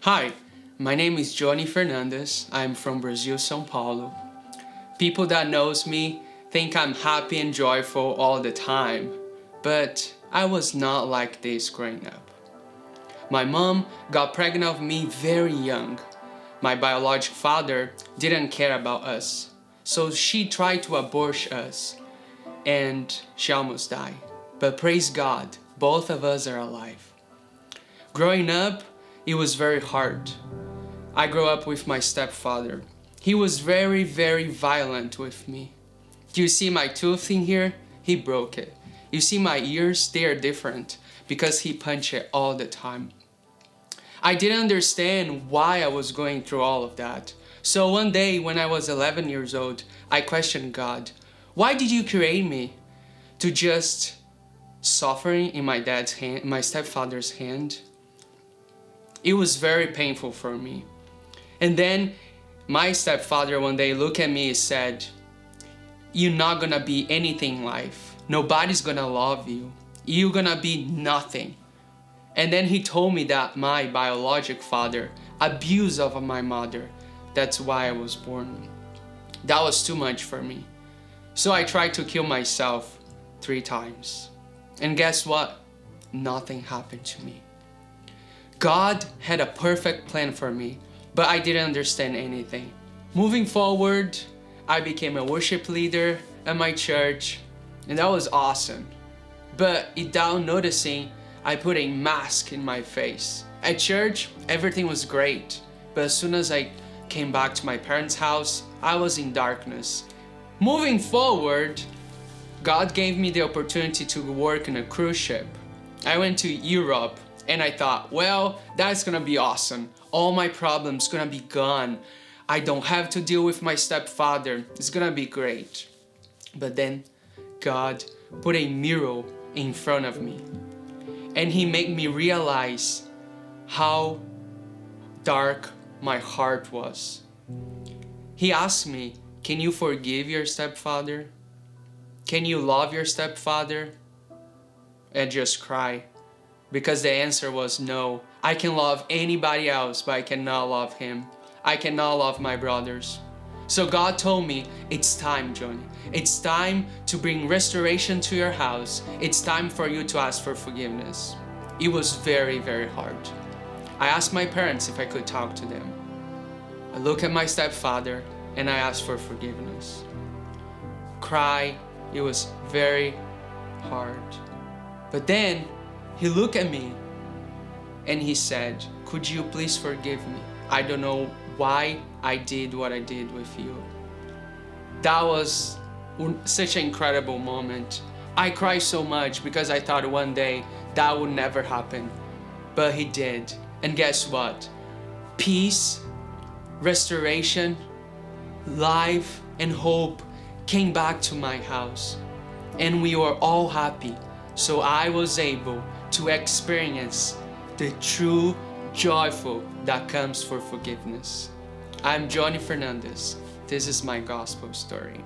Hi, my name is Johnny Fernandez. I'm from Brazil, São Paulo. People that knows me think I'm happy and joyful all the time, but I was not like this growing up. My mom got pregnant with me very young. My biological father didn't care about us, so she tried to abort us and she almost died. But praise God, both of us are alive. Growing up, it was very hard. I grew up with my stepfather. He was very, very violent with me. Do you see my tooth in here? He broke it. You see my ears? They are different because he punched it all the time. I didn't understand why I was going through all of that. So one day when I was 11 years old, I questioned God. Why did you create me to just suffering in my dad's hand, my stepfather's hand? It was very painful for me. And then my stepfather one day looked at me and said, "You're not gonna be anything in life. Nobody's gonna love you. You're gonna be nothing." And then he told me that my biological father abused of my mother. That's why I was born. That was too much for me. So I tried to kill myself 3 times. And guess what? Nothing happened to me. God had a perfect plan for me, but I didn't understand anything. Moving forward, I became a worship leader at my church, and that was awesome. But without noticing, I put a mask in my face. At church, everything was great, but as soon as I came back to my parents' house, I was in darkness. Moving forward, God gave me the opportunity to work in a cruise ship. I went to Europe and I thought, well, that's gonna be awesome. All my problems gonna be gone. I don't have to deal with my stepfather. It's gonna be great. But then God put a mirror in front of me and he made me realize how dark my heart was. He asked me, can you forgive your stepfather? Can you love your stepfather? And just cry. Because the answer was no. I can love anybody else, but I cannot love him. I cannot love my brothers. So God told me, it's time, Johnny. It's time to bring restoration to your house. It's time for you to ask for forgiveness. It was very, very hard. I asked my parents if I could talk to them. I looked at my stepfather and I asked for forgiveness. Cry. It was very hard. But then he looked at me and he said, could you please forgive me? I don't know why I did what I did with you. That was such an incredible moment. I cried so much because I thought one day that would never happen. But he did. And guess what? Peace, restoration, life, and hope came back to my house. And we were all happy. So I was able to experience the true joyful that comes for forgiveness. I'm Johnny Fernandez. This is my gospel story.